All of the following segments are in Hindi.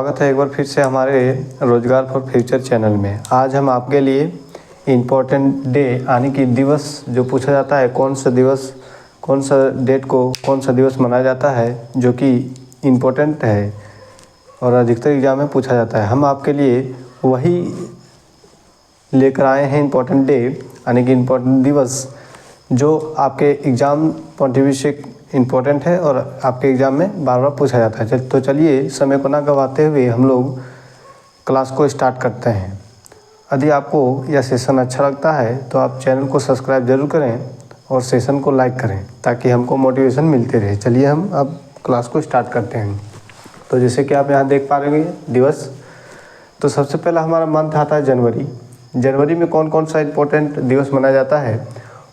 स्वागत है एक बार फिर से हमारे रोजगार फॉर फ्यूचर चैनल में। आज हम आपके लिए इम्पोर्टेंट डे यानी कि दिवस जो पूछा जाता है, कौन सा दिवस, कौन सा डेट को कौन सा दिवस मनाया जाता है जो कि इम्पोर्टेंट है और अधिकतर एग्जाम में पूछा जाता है, हम आपके लिए वही लेकर आए हैं। इम्पोर्टेंट डे यानी कि इम्पोर्टेंट दिवस जो आपके एग्ज़ाम पॉइंट ऑफ व्यू से इम्पोर्टेंट है और आपके एग्ज़ाम में बार बार पूछा जाता है। तो चलिए समय को ना गंवाते हुए हम लोग क्लास को स्टार्ट करते हैं। यदि आपको यह सेशन अच्छा लगता है तो आप चैनल को सब्सक्राइब ज़रूर करें और सेशन को लाइक करें ताकि हमको मोटिवेशन मिलते रहे। चलिए हम अब क्लास को स्टार्ट करते हैं। तो जैसे कि आप यहाँ देख पा रहे हैं दिवस, तो सबसे पहला हमारा मंथ आता है जनवरी। जनवरी में कौन कौन सा इम्पोर्टेंट दिवस मनाया जाता है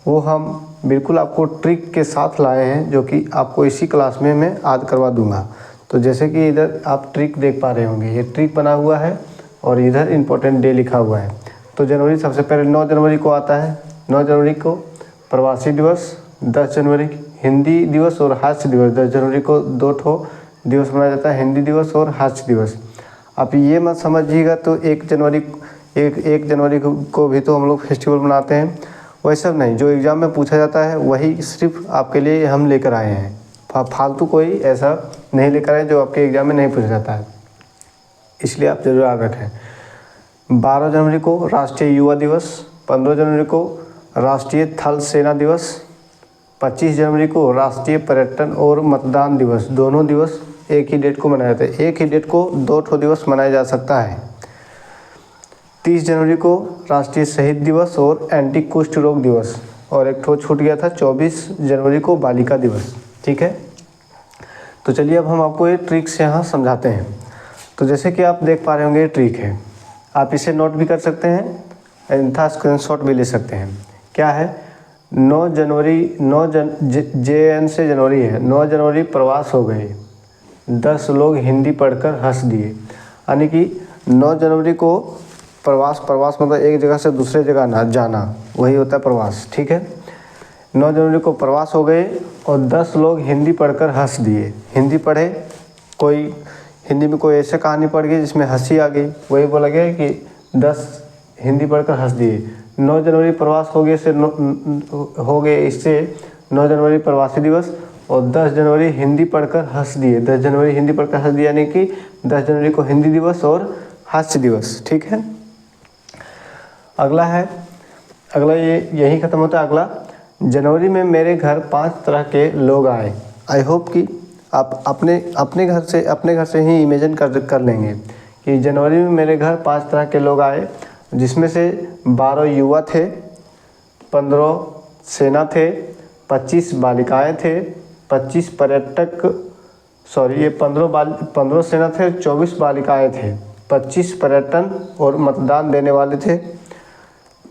वो हम बिल्कुल आपको ट्रिक के साथ लाए हैं, जो कि आपको इसी क्लास में मैं याद करवा दूंगा। तो जैसे कि इधर आप ट्रिक देख पा रहे होंगे, ये ट्रिक बना हुआ है और इधर इम्पोर्टेंट डे लिखा हुआ है। तो जनवरी सबसे पहले 9 जनवरी को आता है। 9 जनवरी को प्रवासी दिवस, 10 जनवरी हिंदी दिवस और हास्य दिवस। 10 जनवरी को 2 दिवस मनाया जाता है, हिंदी दिवस और हास्य दिवस। आप ये मत समझिएगा तो 1 जनवरी को भी तो हम लोग फेस्टिवल मनाते हैं, वैसा नहीं। जो एग्ज़ाम में पूछा जाता है वही सिर्फ आपके लिए हम लेकर आए हैं। फालतू कोई ऐसा नहीं लेकर आए जो आपके एग्ज़ाम में नहीं पूछा जाता है, इसलिए आप जरूर याद रखें। 12 जनवरी को राष्ट्रीय युवा दिवस, 15 जनवरी को राष्ट्रीय थल सेना दिवस, 25 जनवरी को राष्ट्रीय पर्यटन और मतदान दिवस। दोनों दिवस एक ही डेट को मनाया जाता है। एक ही डेट को 2 दिवस मनाया जा सकता है। 30 जनवरी को राष्ट्रीय शहीद दिवस और एंटी कुष्ठ रोग दिवस, और एक छूट गया था 24 जनवरी को बालिका दिवस। ठीक है, तो चलिए अब हम आपको ये ट्रिक्स यहाँ समझाते हैं। तो जैसे कि आप देख पा रहे होंगे ये ट्रिक है, आप इसे नोट भी कर सकते हैं, अन्यथा स्क्रीनशॉट भी ले सकते हैं। क्या है? 9 जनवरी JN से जनवरी है। 9 जनवरी प्रवास हो गए, 10 लोग हिंदी पढ़कर हंस दिए। यानी कि 9 जनवरी को प्रवास मतलब एक जगह से दूसरे जगह ना जाना, वही होता है प्रवास। ठीक है, 9 जनवरी को प्रवास हो गए और 10 लोग हिंदी पढ़कर हंस दिए। हिंदी पढ़े, कोई हिंदी में कोई ऐसे कहानी पढ़ गई जिसमें हंसी आ गई, वही बोला गया कि 10 हिंदी पढ़कर हंस दिए। 9 जनवरी प्रवास हो गए, इससे 9 जनवरी प्रवासी दिवस और 10 जनवरी हिंदी पढ़कर हंस दिए। 10 जनवरी हिंदी पढ़कर हंस दिए यानी कि 10 जनवरी को हिंदी दिवस और हास्य दिवस। ठीक है, अगला यही खत्म होता है। अगला, जनवरी में मेरे घर 5 तरह के लोग आए। आई होप कि आप अपने घर से ही इमेजिन कर लेंगे कि जनवरी में मेरे घर 5 तरह के लोग आए, जिसमें से 12 युवा थे, 15 सेना थे, 25 बालिकाएं थे, 25 15 सेना थे, 24 बालिकाएं थे, 25 पर्यटन और मतदान देने वाले थे,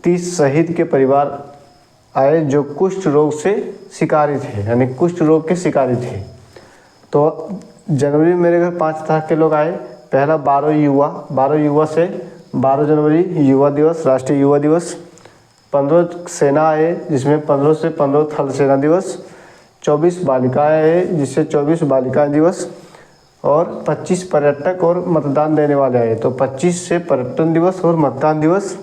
30 शहीद के परिवार आए जो कुष्ठ रोग से शिकारी थे, यानी कुष्ठ रोग के शिकारी थे। तो जनवरी में मेरे घर 5 तरह के लोग आए। पहला 12 युवा से 12 जनवरी युवा दिवस, राष्ट्रीय युवा दिवस। 15 सेना आए जिसमें 15 से 15 थल सेना दिवस। 24 बालिकाएं आए जिससे 24 बालिका दिवस। और 25 पर्यटक और मतदान देने वाले आए, तो 25 से पर्यटन दिवस और मतदान दिवस।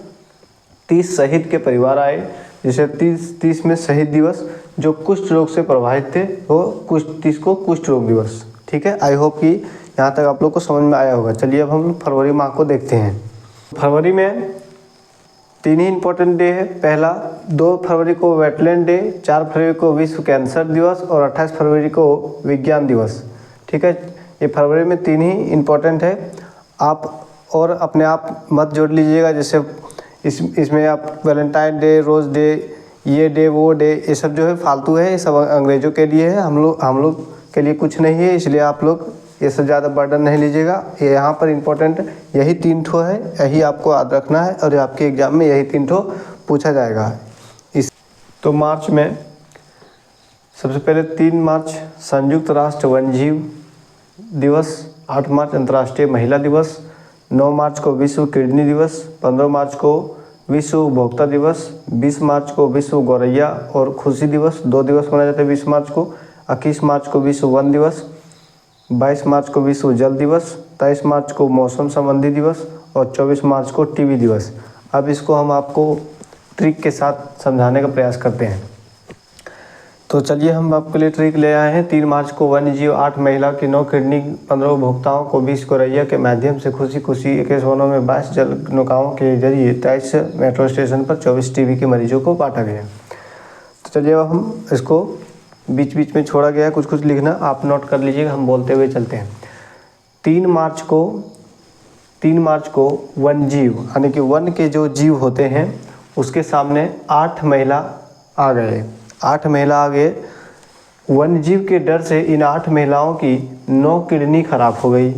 30 शहीद के परिवार आए जिसे 30 में शहीद दिवस, जो कुष्ठ रोग से प्रभावित थे, वो 30 को कुष्ठ रोग दिवस। ठीक है, आई होप कि यहाँ तक आप लोग को समझ में आया होगा। चलिए अब हम फरवरी माह को देखते हैं। फरवरी में 3 ही इम्पोर्टेंट डे है। पहला 2 फरवरी को वेटलैंड डे, 4 फरवरी को विश्व कैंसर दिवस और 28 फरवरी को विज्ञान दिवस। ठीक है, ये फरवरी में 3 ही इम्पोर्टेंट है। आप और अपने आप मत जोड़ लीजिएगा, जैसे इसमें आप वैलेंटाइन डे, रोज़ डे, ये डे वो डे, ये सब जो है फालतू है, ये सब अंग्रेज़ों के लिए है, हम लोग के लिए कुछ नहीं है, इसलिए आप लोग ये सब ज़्यादा बर्डन नहीं लीजिएगा। ये यहाँ पर इम्पोर्टेंट यही 3 ठो है, यही आपको याद रखना है और आपके एग्ज़ाम में यही 3 ठो पूछा जाएगा। तो मार्च में सबसे पहले 3 मार्च संयुक्त राष्ट्र वन्यजीव दिवस, 8 मार्च अंतर्राष्ट्रीय महिला दिवस, 9 मार्च को विश्व किडनी दिवस, 15 मार्च को विश्व उपभोक्ता दिवस, 20 मार्च को विश्व गौरैया और खुशी दिवस, 2 दिवस मनाए जाते हैं 20 मार्च को। 21 मार्च को विश्व वन दिवस, 22 मार्च को विश्व जल दिवस, 23 मार्च को मौसम संबंधी दिवस और 24 मार्च को टीबी दिवस। अब इसको हम आपको ट्रिक के साथ समझाने का प्रयास करते हैं। तो चलिए हम आपके लिए ट्रिक ले आए हैं। 3 मार्च को वन्य जीव 8 महिला की 9 किडनी 15 उपभोक्ताओं को 20 गोरैया के माध्यम से खुशी 21 वनों में 22 जल नौकाओं के जरिए 23 मेट्रो स्टेशन पर 24 टीबी के मरीजों को बांटा गया। तो चलिए अब हम इसको बीच बीच में छोड़ा गया है कुछ लिखना, आप नोट कर लीजिएगा, हम बोलते हुए चलते हैं। 3 मार्च को वन जीव यानी कि वन के जो जीव होते हैं उसके सामने 8 महिला आ गए। 8 महिला आ गए। वन जीव के डर से इन 8 महिलाओं की 9 किडनी खराब हो गई।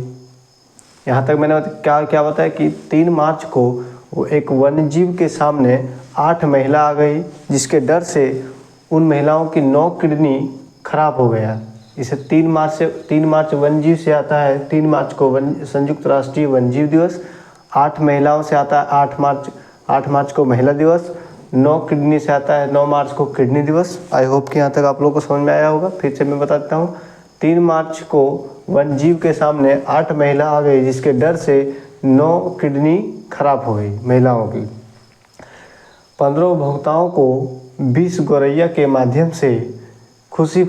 यहाँ तक मैंने क्या बताया कि 3 मार्च को वो एक वन जीव के सामने 8 महिला आ गई, जिसके डर से उन महिलाओं की 9 किडनी खराब हो गया। इसे 3 मार्च वन जीव से आता है। 3 मार्च को संयुक्त राष्ट्रीय वन जीव दिवस। 8 महिलाओं से आता है 8 मार्च को महिला दिवस। 9 किडनी से आता है 9 मार्च को किडनी दिवस। आई होप कि यहाँ तक आप लोगों को समझ में आया होगा। फिर से मैं बता देता हूँ। 3 मार्च को वन जीव के सामने 8 महिला आ गई, जिसके डर से 9 किडनी खराब हो गई महिलाओं की। 15 उपभोक्ताओं को 20 गोरैया के माध्यम से खुशी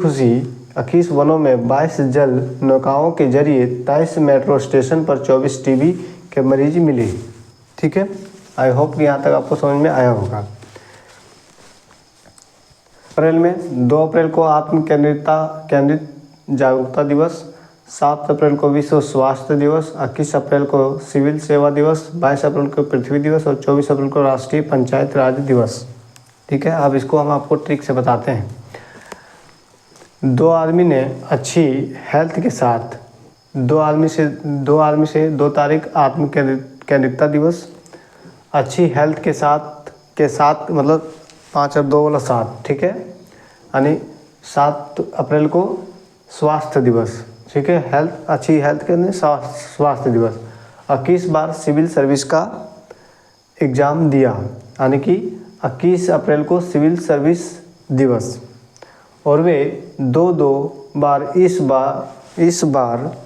21 वनों में 22 जल नौकाओं के जरिए 23 मेट्रो स्टेशन पर 24 टीबी के मरीज मिले। ठीक है, आई होप कि यहाँ तक आपको समझ में आया होगा। अप्रैल में 2 अप्रैल को आत्म केंद्रित जागरूकता दिवस, 7 अप्रैल को विश्व स्वास्थ्य दिवस, 21 अप्रैल को सिविल सेवा दिवस, 22 अप्रैल को पृथ्वी दिवस और 24 अप्रैल को राष्ट्रीय पंचायत राज दिवस। ठीक है, अब इसको हम आपको ट्रिक से बताते हैं। 2 आदमी ने अच्छी हेल्थ के साथ 2 आदमी से 2 तारीख आत्म केंद्रितता दिवस, अच्छी हेल्थ के साथ मतलब 5 और 2 वाला 7। ठीक है, यानी 7 अप्रैल को स्वास्थ्य दिवस। ठीक है, अच्छी हेल्थ के लिए स्वास्थ्य दिवस। 21 बार सिविल सर्विस का एग्ज़ाम दिया, यानी कि 21 अप्रैल को सिविल सर्विस दिवस। और वे 2 बार इस बार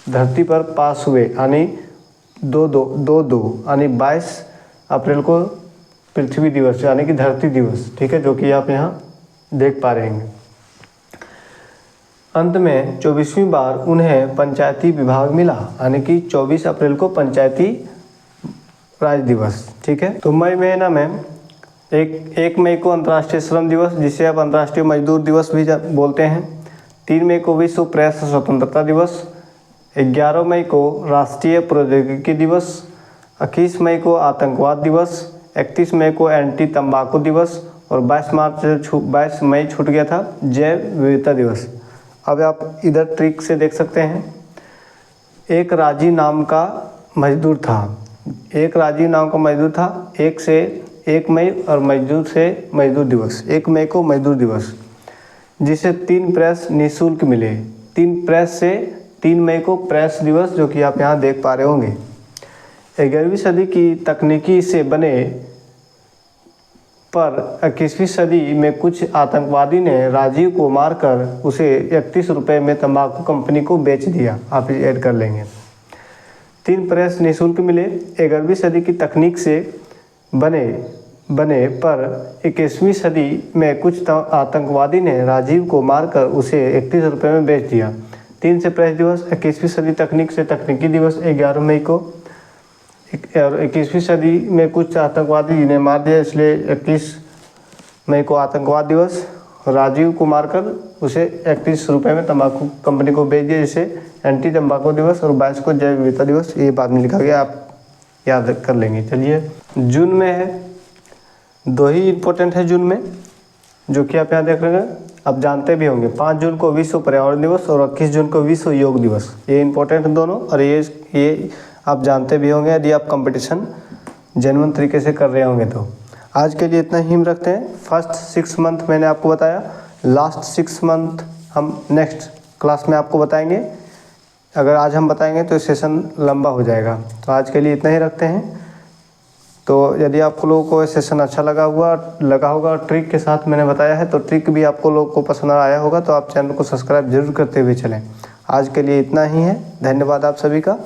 धरती पर पास हुए, यानी 2 यानी 22 अप्रैल को पृथ्वी दिवस यानी कि धरती दिवस। ठीक है, जो कि आप यहाँ देख पा रहे हैं। अंत में 24वीं बार उन्हें पंचायती विभाग मिला, यानी कि 24 अप्रैल को पंचायती राज दिवस। ठीक है, तो मई महीना में 1 मई को अंतर्राष्ट्रीय श्रम दिवस, जिसे आप अंतर्राष्ट्रीय मजदूर दिवस भी बोलते हैं। 3 मई को विश्व प्रेस स्वतंत्रता दिवस। 11 मई को राष्ट्रीय प्रौद्योगिकी दिवस। 21 मई को आतंकवाद दिवस। 31 मई को एंटी तंबाकू दिवस और 22 मई छूट गया था जैव विविधता दिवस। अब आप इधर ट्रिक से देख सकते हैं। एक राजी नाम का मजदूर था। 1 मई और मजदूर दिवस, 1 मई को मजदूर दिवस, जिसे 3 प्रेस निःशुल्क मिले। 3 प्रेस से 3 मई को प्रेस दिवस, जो कि आप यहाँ देख पा रहे होंगे। 11वीं सदी की तकनीकी से बने पर 21वीं सदी में कुछ आतंकवादी ने राजीव को मारकर उसे 31 रुपये में तंबाकू कंपनी को बेच दिया। आप ऐड कर लेंगे। 3 प्रेस निःशुल्क मिले। 11वीं सदी की तकनीक से बने पर 21वीं सदी में कुछ आतंकवादी ने राजीव को मारकर उसे 31 रुपये में बेच दिया। 3 से प्रेस दिवस। 21वीं सदी तकनीक से तकनीकी दिवस 11 मई को। और 21वीं सदी में कुछ आतंकवादी ने मार दिया, इसलिए 21 मई को आतंकवाद दिवस। राजीव को मारकर उसे 31 रुपये में तंबाकू कंपनी को बेच दिया, जिसे एंटी तंबाकू दिवस। और 22 को जैव विविधता दिवस। ये बाद में लिखा गया, आप याद कर लेंगे। चलिए, जून में है 2 ही इम्पोर्टेंट है जून में, जो कि आप यहाँ देख रहे हैं, आप जानते भी होंगे। 5 जून को विश्व पर्यावरण दिवस और 21 जून को विश्व योग दिवस। ये इम्पोर्टेंट है दोनों, और ये आप जानते भी होंगे यदि आप कंपटीशन जेन्युइन तरीके से कर रहे होंगे तो। आज के लिए इतना ही हम रखते हैं। फर्स्ट 6 मंथ मैंने आपको बताया, लास्ट 6 मंथ हम नेक्स्ट क्लास में आपको बताएंगे। अगर आज हम बताएंगे तो सेशन लंबा हो जाएगा, तो आज के लिए इतना ही रखते हैं। तो यदि आपको लोगों को ये सेशन अच्छा लगा होगा और ट्रिक के साथ मैंने बताया है, तो ट्रिक भी आपको लोगों को पसंद आया होगा, तो आप चैनल को सब्सक्राइब जरूर करते हुए चलें। आज के लिए इतना ही है। धन्यवाद आप सभी का।